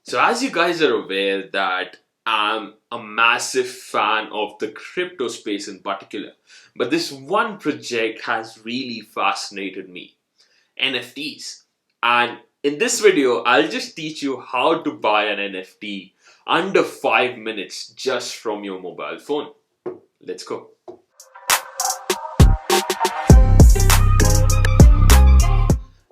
So as you guys are aware that I'm a massive fan of the crypto space in particular, but this one project has really fascinated me, NFTs. And in this video, I'll just teach you how to buy an NFT under 5 minutes just from your mobile phone. Let's go.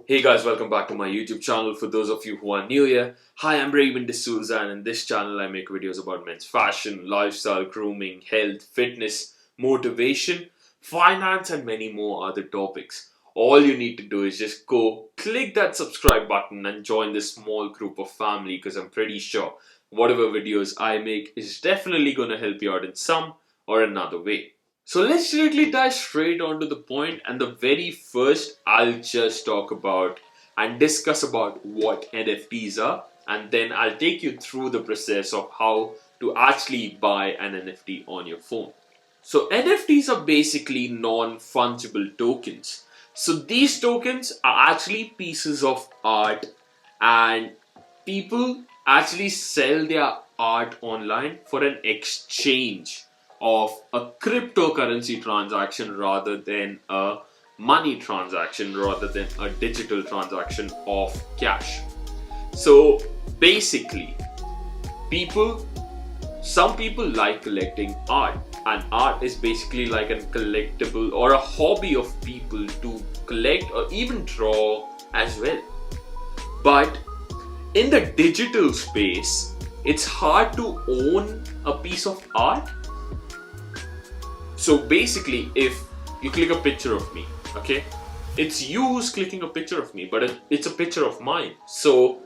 Hey guys, welcome back to my YouTube channel. For those of you who are new here, hi, I'm RAEVON DSOUZA, and in this channel I make videos about men's fashion, lifestyle, grooming, health, fitness, motivation, finance and many more other topics. All you need to do is just go click that subscribe button and join this small group of family, because I'm pretty sure whatever videos I make is definitely going to help you out in some or another way. So let's directly dive straight on to the point, and the very first I'll just talk about and discuss about what NFTs are, and then I'll take you through the process of how to actually buy an NFT on your phone. So NFTs are basically non-fungible tokens. So these tokens are actually pieces of art, and people actually sell their art online for an exchange of a cryptocurrency transaction rather than a money transaction, rather than a digital transaction of cash. So basically, some people like collecting art, and art is basically like a collectible or a hobby of people to collect or even draw as well. But in the digital space, it's hard to own a piece of art. So basically, if you click a picture of me, okay, it's you who's clicking a picture of me, but it's a picture of mine. So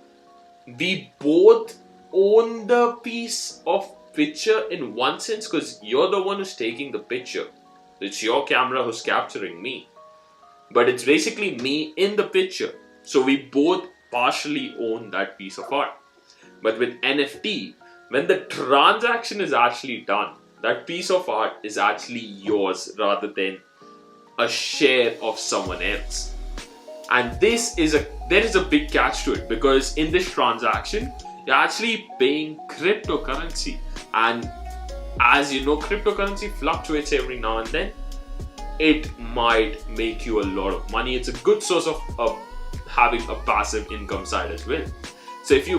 we both own the piece of picture in one sense, because you're the one who's taking the picture. It's your camera who's capturing me, but it's basically me in the picture. So we both partially own that piece of art. But with NFT, when the transaction is actually done, that piece of art is actually yours rather than a share of someone else. And there is a big catch to it, because in this transaction, you're actually paying cryptocurrency. And as you know, cryptocurrency fluctuates every now and then. It might make you a lot of money. It's a good source of having a passive income side as well. So if you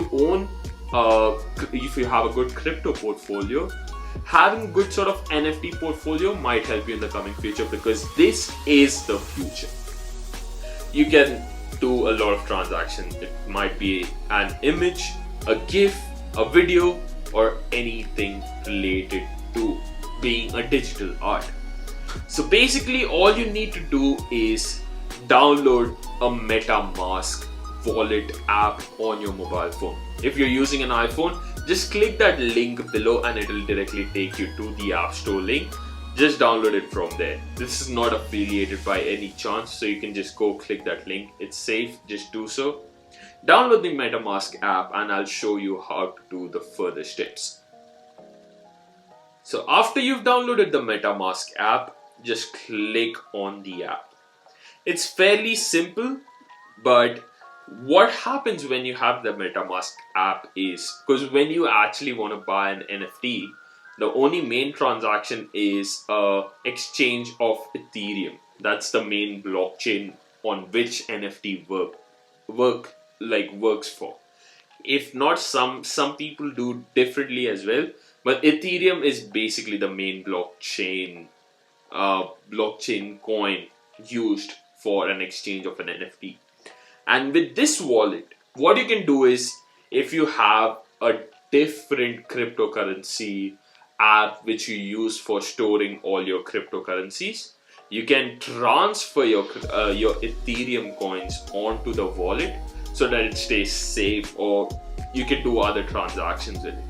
have a good crypto portfolio, having a good sort of NFT portfolio might help you in the coming future, because this is the future. You can do a lot of transactions. It might be an image, a GIF, a video, or anything related to being a digital art. So basically, all you need to do is download a MetaMask wallet app on your mobile phone. If you're using an iPhone, just click that link below and it will directly take you to the App Store link. Just download it from there. This is not affiliated by any chance, so you can just go click that link. It's safe, just do so. Download the MetaMask app and I'll show you how to do the further steps. So after you've downloaded the MetaMask app, just click on the app. It's fairly simple, but what happens when you have the MetaMask app is, because when you actually want to buy an NFT, the only main transaction is exchange of Ethereum. That's the main blockchain on which NFT works for. If not, some people do differently as well, but Ethereum is basically the main blockchain coin used for an exchange of an NFT. And with this wallet, what you can do is, if you have a different cryptocurrency app which you use for storing all your cryptocurrencies, you can transfer your Ethereum coins onto the wallet so that it stays safe, or you can do other transactions with it.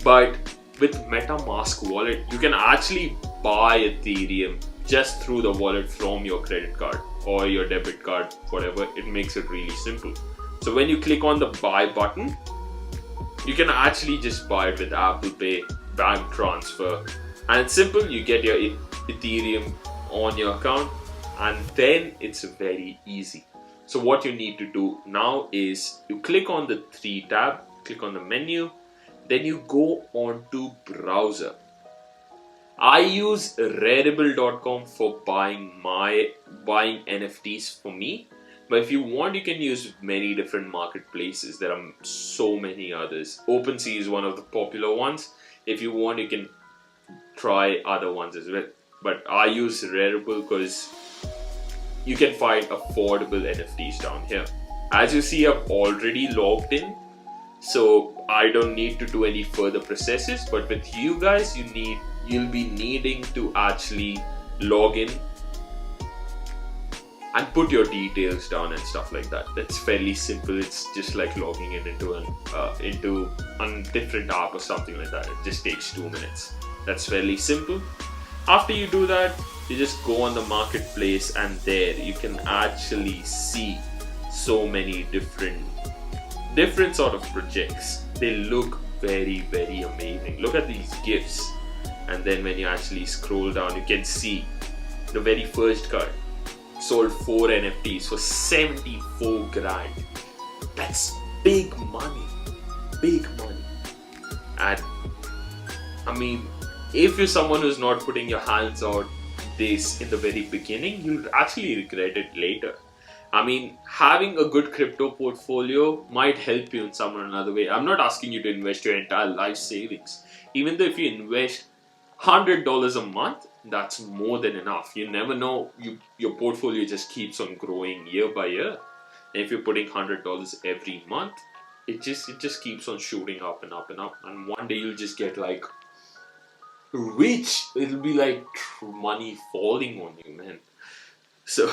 But with MetaMask wallet, you can actually buy Ethereum just through the wallet from your credit card or your debit card, whatever. It makes it really simple. So when you click on the buy button, you can actually just buy it with Apple Pay, bank transfer, and it's simple. You get your Ethereum on your account, and then it's very easy. So what you need to do now is you click on the 3 tab click on the menu, then you go on to browser. I use rareable.com for buying NFTs for me. But if you want, you can use many different marketplaces. There are so many others. OpenSea is one of the popular ones. If you want, you can try other ones as well. But I use Rareable because you can find affordable NFTs down here. As you see, I've already logged in, so I don't need to do any further processes. But with you guys, you'll be needing to actually log in and put your details down and stuff like that. That's fairly simple. It's just like logging in into a different app or something like that. It just takes 2 minutes. That's fairly simple. After you do that, you just go on the marketplace, and there you can actually see so many different sort of projects. They look very, very amazing. Look at these GIFs, and then when you actually scroll down, you can see the very first card sold 4 NFTs for 74 grand. That's big money. And I mean, if you're someone who's not putting your hands on this in the very beginning, you'll actually regret it later. I mean, having a good crypto portfolio might help you in some or another way. I'm not asking you to invest your entire life savings. Even though if you invest $100 a month, that's more than enough. You never know, your portfolio just keeps on growing year by year. And if you're putting $100 every month, it just keeps on shooting up and up and up. And one day you'll just get like rich. It'll be like money falling on you, man. So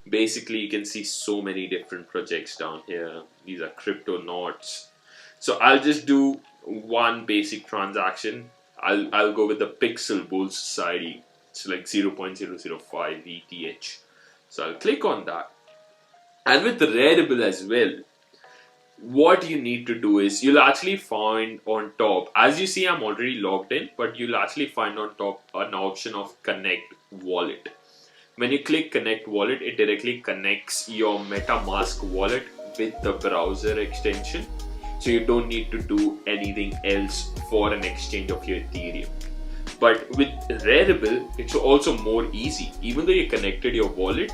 basically, you can see so many different projects down here. These are crypto knots. So I'll just do one basic transaction. I'll go with the Pixel Bull Society. It's like 0.005 ETH. So I'll click on that. And with the Rareable as well, what you need to do is you'll actually find on top, as you see, I'm already logged in, but you'll actually find on top an option of Connect Wallet. When you click Connect Wallet, it directly connects your MetaMask wallet with the browser extension. So you don't need to do anything else for an exchange of your Ethereum. But with Rareable, it's also more easy. Even though you connected your wallet,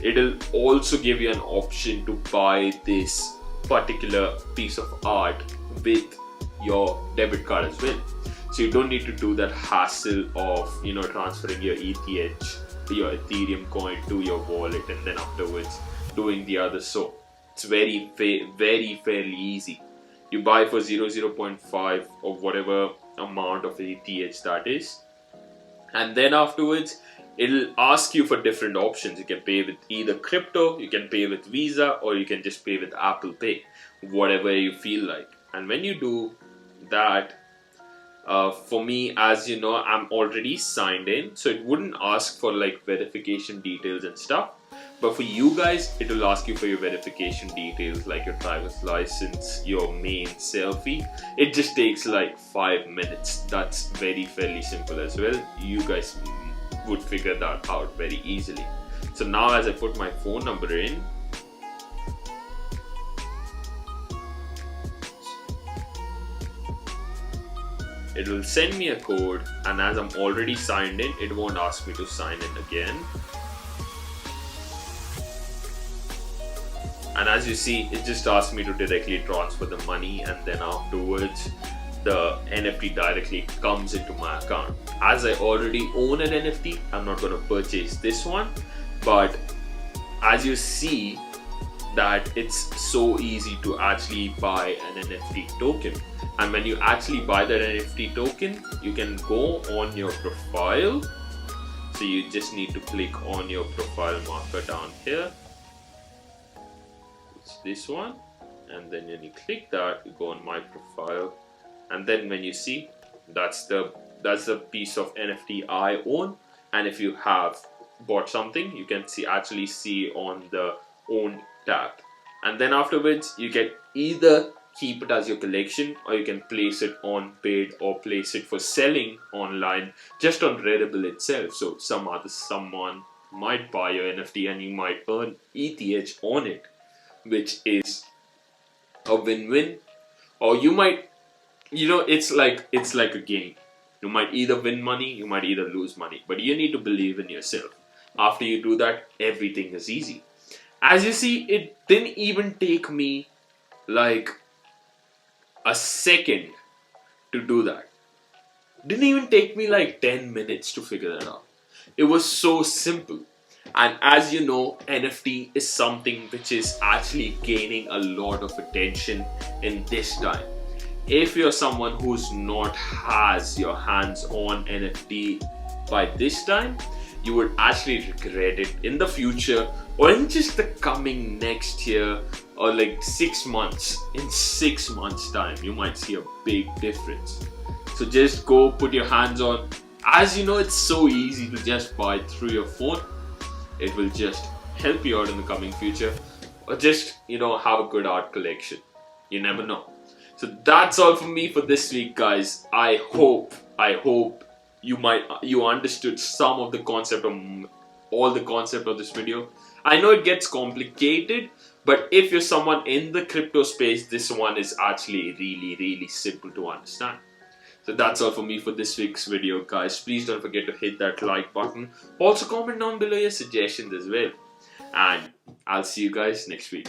it'll also give you an option to buy this particular piece of art with your debit card as well. So you don't need to do that hassle of transferring your your Ethereum coin to your wallet and then afterwards doing the other. So it's very fairly easy. You buy for 0.5 or whatever amount of ETH that is, and then afterwards it'll ask you for different options. You can pay with either crypto, you can pay with Visa, or you can just pay with Apple Pay, whatever you feel like. And when you do that, for me, as you know, I'm already signed in, so it wouldn't ask for like verification details and stuff. But for you guys, it will ask you for your verification details like your driver's license, your main selfie. It just takes like 5 minutes. That's fairly simple as well. You guys would figure that out very easily. So now as I put my phone number in, it will send me a code, and as I'm already signed in, it won't ask me to sign in again. And as you see, it just asks me to directly transfer the money, and then afterwards the NFT directly comes into my account. As I already own an NFT, I'm not going to purchase this one, but as you see that it's so easy to actually buy an NFT token. And when you actually buy that NFT token, you can go on your profile. So you just need to click on your profile marker down here. It's this one, and then when you click that, you go on my profile, and then when you see, that's the piece of NFT I own. And if you have bought something, you can actually see on the own tab. And then afterwards, you can either keep it as your collection, or you can place it on paid or place it for selling online just on Rareable itself. So someone might buy your NFT and you might earn ETH on it, which is a win-win. or you might, it's like a game. You might either win money, you might either lose money, but you need to believe in yourself. After you do that, everything is easy. As you see, it didn't even take me like a second to do that. Didn't even take me like 10 minutes to figure that out. It was so simple. And as you know, NFT is something which is actually gaining a lot of attention in this time. If you're someone who's not has your hands on NFT by this time, you would actually regret it in the future, or in just the coming next year, or like 6 months. In 6 months time, you might see a big difference. So just go put your hands on. As you know, it's so easy to just buy through your phone. It will just help you out in the coming future, or just have a good art collection. You never know. So that's all from me for this week, guys. I hope you understood some of the concept of all the concept of this video. I know it gets complicated, but if you're someone in the crypto space, this one is actually really simple to understand. So that's all for me for this week's video, guys. Please don't forget to hit that like button. Also comment down below your suggestions as well. And I'll see you guys next week.